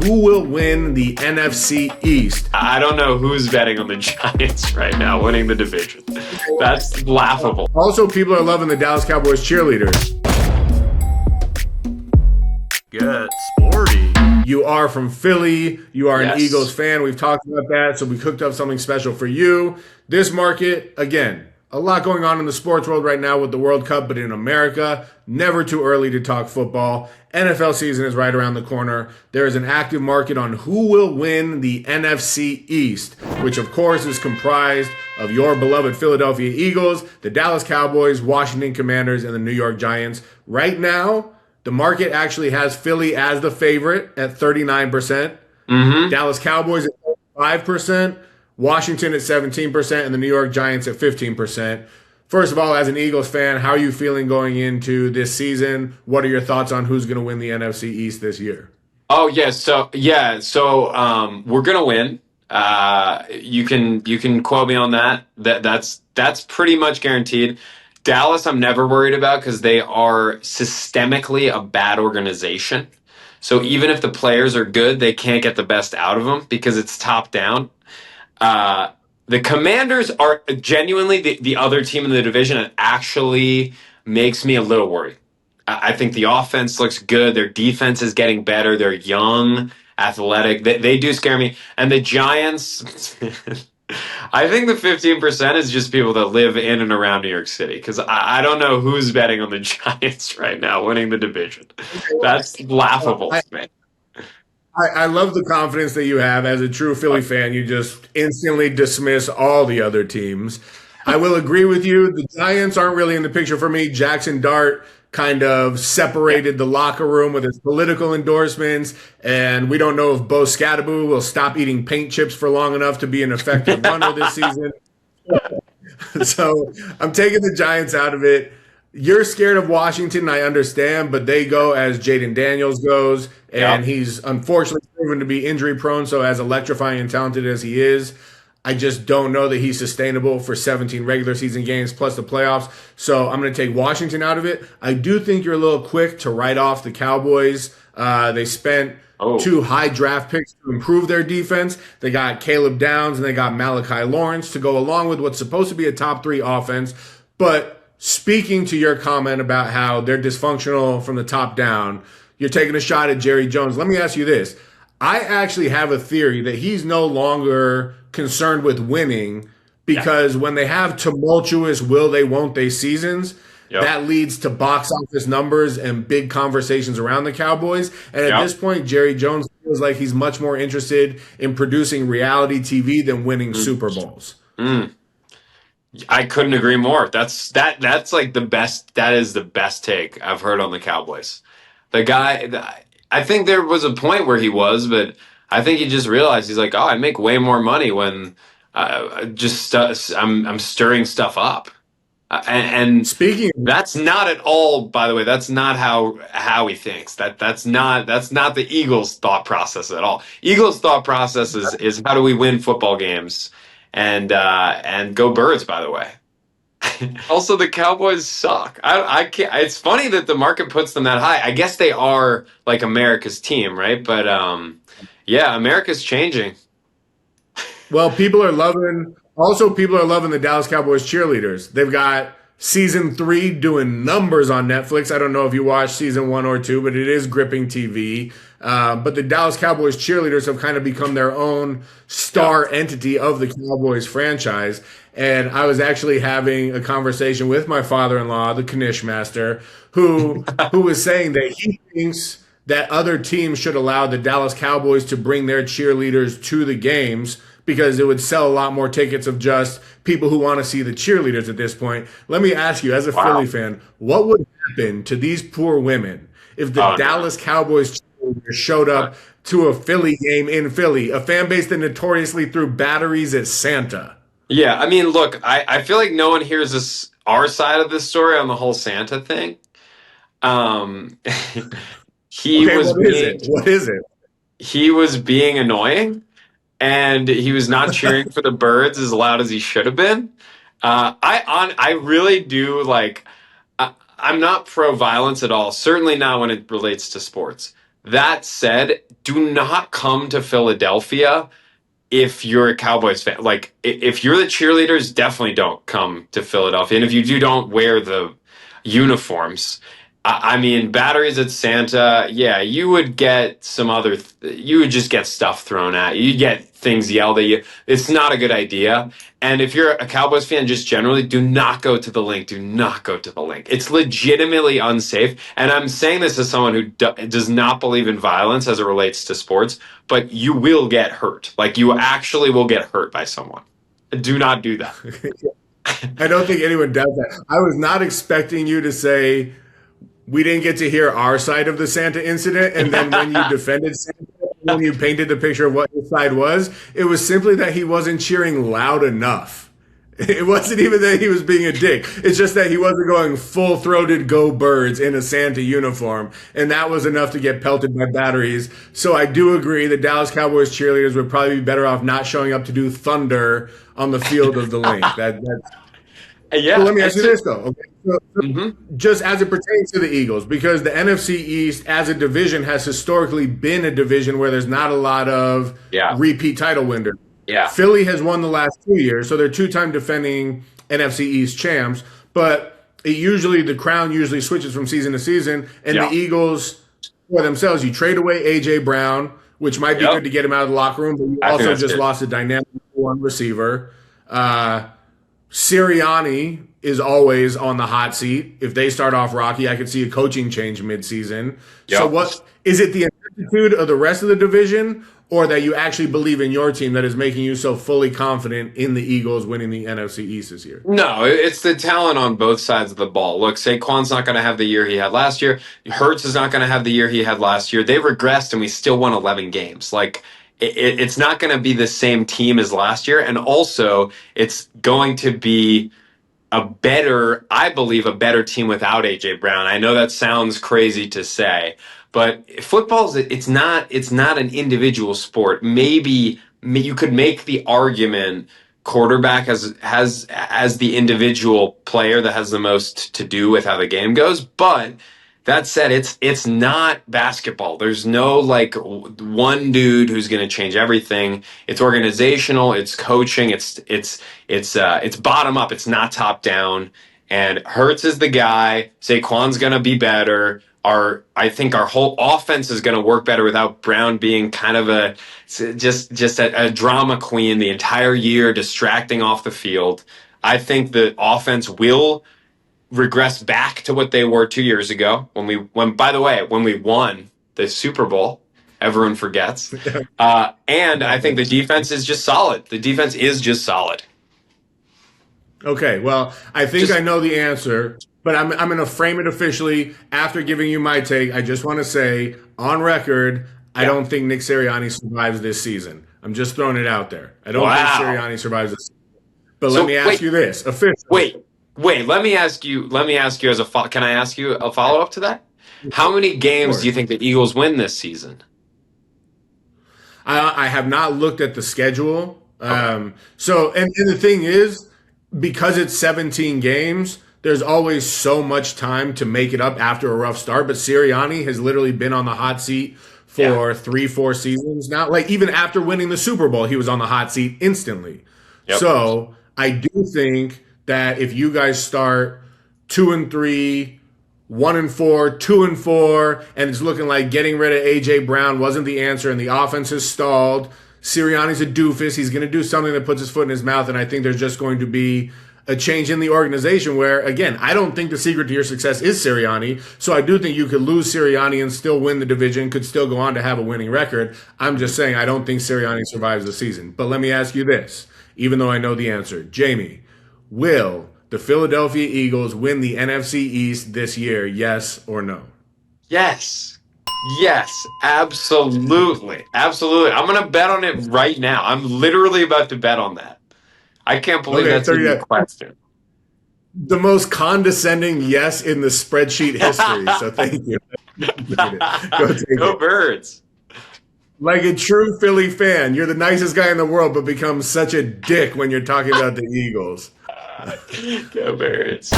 who will win the NFC East. I don't know who's betting on the Giants right now winning the division. That's laughable. Also, people are loving the Dallas Cowboys cheerleaders. Get Sporty. You are from Philly. You are an Yes. Eagles fan. We've talked about that, so we cooked up something special for you. This market, again, a lot going on in the sports world right now with the World Cup, but in America, never too early to talk football. NFL season is right around the corner. There is an active market on who will win the NFC East, which of course is comprised of your beloved Philadelphia Eagles, the Dallas Cowboys, Washington Commanders, and the New York Giants. Right now, the market actually has Philly as the favorite at 39%. Dallas Cowboys at 5%. Washington at 17%, and the New York Giants at 15%. First of all, as an Eagles fan, how are you feeling going into this season? What are your thoughts on who's going to win the NFC East this year? Oh yes, so we're gonna win. You can quote me on that. That's pretty much guaranteed. Dallas, I'm never worried about because they are systemically a bad organization. So even if the players are good, they can't get the best out of them because it's top down. The Commanders are genuinely the other team in the division and actually makes me a little worried. I think the offense looks good. Their defense is getting better. They're young, athletic. They do scare me. And the Giants, I think the 15% is just people that live in and around New York City because I don't know who's betting on the Giants right now winning the division. That's laughable, man. I love the confidence that you have. As a true Philly fan, you just instantly dismiss all the other teams. I will agree with you. The Giants aren't really in the picture for me. Jackson Dart kind of separated the locker room with his political endorsements, and we don't know if Bo Scadaboo will stop eating paint chips for long enough to be an effective runner this season. So I'm taking the Giants out of it. You're scared of Washington, I understand, but they go as Jaden Daniels goes, and he's unfortunately proven to be injury prone, so as electrifying and talented as he is, I just don't know that he's sustainable for 17 regular season games plus the playoffs, so I'm going to take Washington out of it. I do think you're a little quick to write off the Cowboys. They spent 2 high draft picks to improve their defense. They got Caleb Downs and they got Malachi Lawrence to go along with what's supposed to be a top 3 offense, but speaking to your comment about how they're dysfunctional from the top down, you're taking a shot at Jerry Jones. Let me ask you this. I actually have a theory that he's no longer concerned with winning because when they have tumultuous will they, won't they seasons, that leads to box office numbers and big conversations around the Cowboys. And at this point, Jerry Jones feels like he's much more interested in producing reality TV than winning Super Bowls. I couldn't agree more. That's like the best. That is the best take I've heard on the Cowboys. The guy, I think there was a point where he was, but I think he just realized he's like, oh, I make way more money when I'm stirring stuff up. And speaking, that's not at all. By the way, that's not how he thinks. That's not the Eagles' thought process at all. Eagles' thought process is how do we win football games. And go Birds, by the way. Also, the Cowboys suck. I can't. It's funny that the market puts them that high. I guess they are like America's team, right? But America's changing. Well, people are loving the Dallas Cowboys cheerleaders. They've got season 3 doing numbers on Netflix. I don't know if you watched season 1 or 2, but it is gripping TV. But the Dallas Cowboys cheerleaders have kind of become their own star entity of the Cowboys franchise. And I was actually having a conversation with my father-in-law, the Knish Master, who was saying that he thinks that other teams should allow the Dallas Cowboys to bring their cheerleaders to the games because it would sell a lot more tickets of just people who want to see the cheerleaders at this point. Let me ask you, as a Philly fan, what would happen to these poor women if the Dallas Cowboys cheerleaders showed up to a Philly game in Philly, a fan base that notoriously threw batteries at Santa? Yeah, I mean, look, I feel like no one hears our side of this story on the whole Santa thing. What is it? He was being annoying, and he was not cheering for the Birds as loud as he should have been. I really do like. I'm not pro violence at all. Certainly not when it relates to sports. That said, do not come to Philadelphia if you're a Cowboys fan. Like, if you're the cheerleaders, definitely don't come to Philadelphia. And if you do, don't wear the uniforms. I mean, batteries at Santa, yeah, you would get some other, you would just get stuff thrown at you. You get things yelled at you. It's not a good idea. And if you're a Cowboys fan, just generally, do not go to the link. Do not go to the link. It's legitimately unsafe. And I'm saying this as someone who does not believe in violence as it relates to sports, but you will get hurt. Like, you actually will get hurt by someone. Do not do that. I don't think anyone does that. I was not expecting you to say we didn't get to hear our side of the Santa incident, and then when you defended Santa, when you painted the picture of what his side was, it was simply that he wasn't cheering loud enough. It wasn't even that he was being a dick. It's just that he wasn't going full-throated go birds in a Santa uniform, and that was enough to get pelted by batteries. So I do agree the Dallas Cowboys cheerleaders would probably be better off not showing up to do thunder on the field of the link. Yeah. So let me ask you this, though. Okay. So just as it pertains to the Eagles, because the NFC East as a division has historically been a division where there's not a lot of repeat title winners. Yeah. Philly has won the last 2 years, so they're two-time defending NFC East champs, but the crown usually switches from season to season, and the Eagles, for themselves, you trade away A.J. Brown, which might be good to get him out of the locker room, but you also just lost a dynamic one receiver. Sirianni is always on the hot seat. If they start off rocky, I could see a coaching change midseason. Yep. So what is it, the attitude of the rest of the division, or that you actually believe in your team that is making you so fully confident in the Eagles winning the NFC East this year? No, it's the talent on both sides of the ball. Look, Saquon's not going to have the year he had last year. Hurts is not going to have the year he had last year. They regressed, and we still won 11 games. Like, it's not going to be the same team as last year. And also, it's going to be I believe, a better team without A.J. Brown. I know that sounds crazy to say, but it's not an individual sport. Maybe you could make the argument quarterback as the individual player that has the most to do with how the game goes, but that said, it's not basketball. There's no like one dude who's going to change everything. It's organizational. It's coaching. It's bottom up. It's not top down. And Hurts is the guy. Saquon's going to be better. I think our whole offense is going to work better without Brown being kind of just a drama queen the entire year, distracting off the field. I think the offense will regress back to what they were 2 years ago when we won the Super Bowl. Everyone forgets. And I think the defense is just solid. The defense is just solid. Okay, well, I think I know the answer, but I'm going to frame it officially after giving you my take. I just want to say, on record, I don't think Nick Sirianni survives this season. I'm just throwing it out there. I don't think Sirianni survives this season. But let me ask you this. Officially. Wait, let me ask you as can I ask you a follow-up to that? How many games do you think the Eagles win this season? I have not looked at the schedule. Okay. And the thing is, because it's 17 games, there's always so much time to make it up after a rough start. But Sirianni has literally been on the hot seat for 3-4 seasons now. Like, even after winning the Super Bowl, he was on the hot seat instantly. Yep. So I do think that if you guys start 2-3, 1-4, 2-4, and it's looking like getting rid of A.J. Brown wasn't the answer and the offense has stalled, Sirianni's a doofus. He's going to do something that puts his foot in his mouth, and I think there's just going to be a change in the organization where, again, I don't think the secret to your success is Sirianni, so I do think you could lose Sirianni and still win the division, could still go on to have a winning record. I'm just saying I don't think Sirianni survives the season. But let me ask you this, even though I know the answer. Jamie, will the Philadelphia Eagles win the NFC East this year, yes or no? Yes, absolutely. Absolutely. I'm going to bet on it right now. I'm literally about to bet on that. I can't believe that's a good question. The most condescending yes in the spreadsheet history, so thank you. Go Birds. Like a true Philly fan, you're the nicest guy in the world, but become such a dick when you're talking about the Eagles. Go Birds.